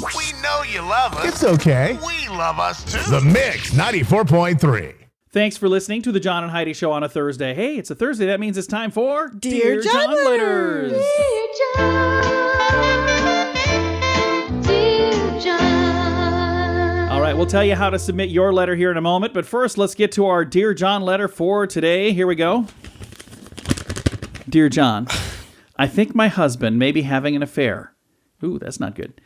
We know you love us. It's okay. We love us too. The Mix 94.3. Thanks for listening to the John and Heidi Show on a Thursday. Hey, it's a Thursday. That means it's time for Dear John Letters. Dear John, dear John. All right, we'll tell you how to submit your letter here in a moment. But first, let's get to our Dear John letter for today. Here we go. Dear John, I think my husband may be having an affair. Ooh, that's not good.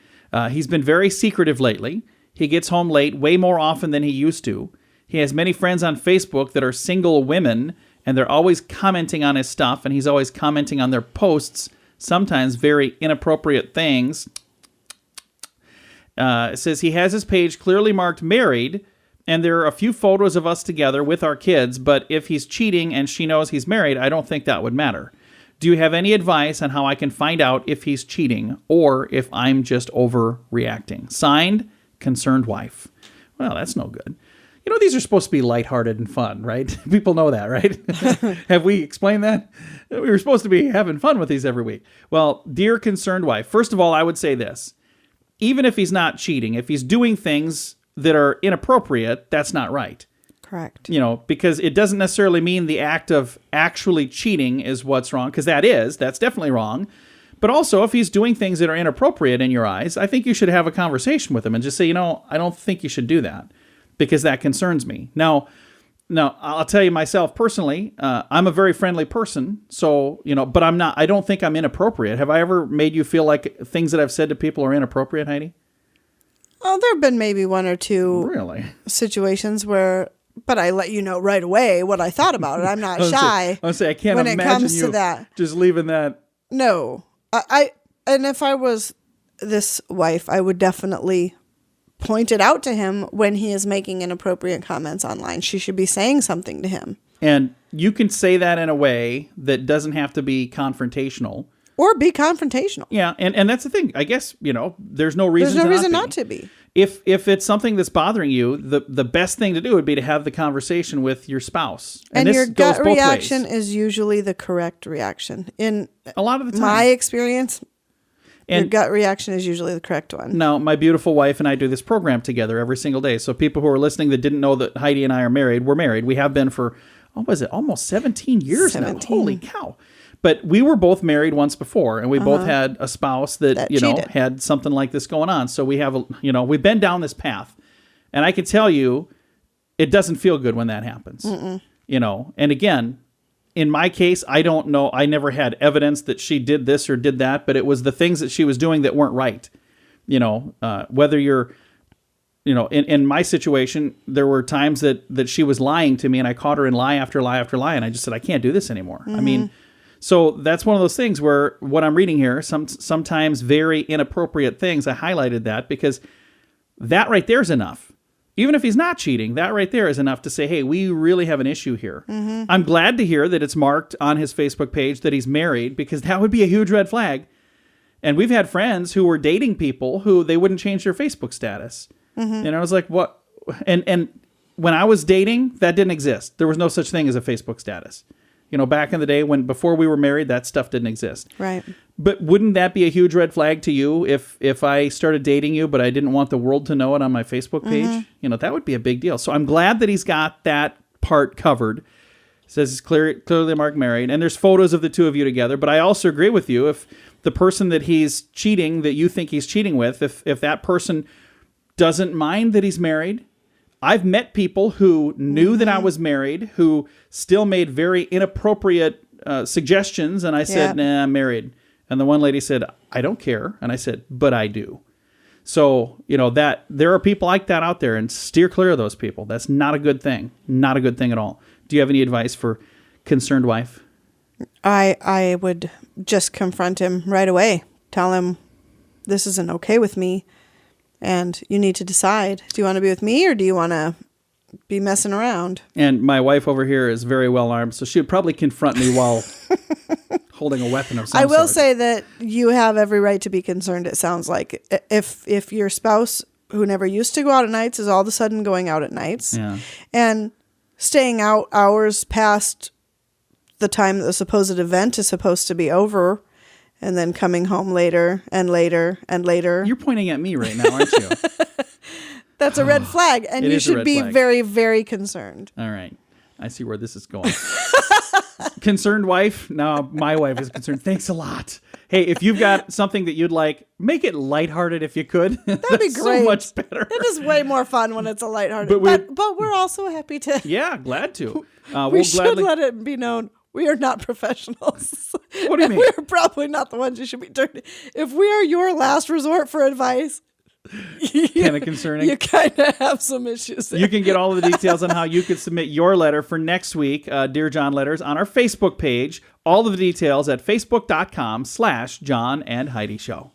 He's been very secretive lately. He gets home late way more often than he used to. He has many friends on Facebook that are single women, and they're always commenting on his stuff, and he's always commenting on their posts, sometimes very inappropriate things. It says he has his page clearly marked married, and there are a few photos of us together with our kids, but if he's cheating and she knows he's married, I don't think that would matter. Do you have any advice on how I can find out if he's cheating or if I'm just overreacting? Signed, Concerned Wife. Well, that's no good. You know, these are supposed to be lighthearted and fun, right? People know that, right? Have we explained that? We were supposed to be having fun with these every week. Well, dear Concerned Wife, first of all, I would say this. Even if he's not cheating, if he's doing things that are inappropriate, that's not right. Correct. You know, because it doesn't necessarily mean the act of actually cheating is what's wrong, because that's definitely wrong. But also, if he's doing things that are inappropriate in your eyes, I think you should have a conversation with him and just say, you know, I don't think you should do that because that concerns me. Now, I'll tell you myself personally, I'm a very friendly person, so, you know, but I don't think I'm inappropriate. Have I ever made you feel like things that I've said to people are inappropriate, Heidi? Oh, there have been maybe one or two situations where, but I let you know right away what I thought about it. I'm not shy. I can't when imagine it comes you to that. Just leaving that. No, and if I was this wife, I would definitely point it out to him when he is making inappropriate comments online. She should be saying something to him. And you can say that in a way that doesn't have to be confrontational. Or be confrontational. Yeah, and that's the thing. I guess, you know, there's no reason not to be. If it's something that's bothering you, the best thing to do would be to have the conversation with your spouse. And this your goes gut both reaction ways. is usually the correct reaction. In a lot of the time. My experience, and your gut reaction is usually the correct one. Now, my beautiful wife and I do this program together every single day. So people who are listening that didn't know that Heidi and I are married, we're married. We have been for, almost 17 years now. Holy cow. But we were both married once before, and we both had a spouse that you know, cheated. had something like this going on. So we have, we've been down this path. And I can tell you, it doesn't feel good when that happens. You know, and again, in my case, I don't know. I never had evidence that she did this or did that, but it was the things that she was doing that weren't right. You know, whether you're, you know, in my situation, there were times that she was lying to me, and I caught her in lie after lie after lie, and I just said, I can't do this anymore. I mean, so that's one of those things where what I'm reading here, sometimes very inappropriate things, I highlighted that because that right there is enough. Even if he's not cheating, that right there is enough to say, hey, we really have an issue here. I'm glad to hear that it's marked on his Facebook page that he's married, because that would be a huge red flag. And we've had friends who were dating people who they wouldn't change their Facebook status. And I was like, what? And when I was dating, that didn't exist. There was no such thing as a Facebook status. You know, back in the day before we were married, that stuff didn't exist. Right. But wouldn't that be a huge red flag to you if I started dating you, but I didn't want the world to know it on my Facebook page? You know, that would be a big deal. So I'm glad that he's got that part covered. It says he's clearly marked married, and there's photos of the two of you together. But I also agree with you. If the person that he's cheating, that you think he's cheating with, if that person doesn't mind that he's married. I've met people who knew that I was married, who still made very inappropriate suggestions, and I said, nah, I'm married. And the one lady said, I don't care. And I said, but I do. So, you know, that there are people like that out there, and steer clear of those people. That's not a good thing. Not a good thing at all. Do you have any advice for Concerned Wife? I would just confront him right away. Tell him this isn't okay with me. And you need to decide, do you want to be with me or do you want to be messing around? And my wife over here is very well armed, so she would probably confront me while holding a weapon of some sort. I will say that you have every right to be concerned, it sounds like. If your spouse, who never used to go out at nights, is all of a sudden going out at nights and staying out hours past the time that the supposed event is supposed to be over, and then coming home later and later and later. You're pointing at me right now, aren't you? That's a red flag, and It you is a should red be flag. very, very concerned. All right. I see where this is going. Concerned wife? No, my wife is concerned. Thanks a lot. Hey, if you've got something that you'd like, make it lighthearted if you could. That'd be great. So much better. It is way more fun when it's a lighthearted. But But we're also happy to. Yeah, glad to. we We'll should gladly. let it be known we are not professionals. What do you mean? We're probably not the ones you should be turning. If we are your last resort for advice, Kind of concerning. you kind of have some issues there. You can get all of the details on how you could submit your letter for next week, Dear John Letters, on our Facebook page. All of the details at facebook.com/John and Heidi Show.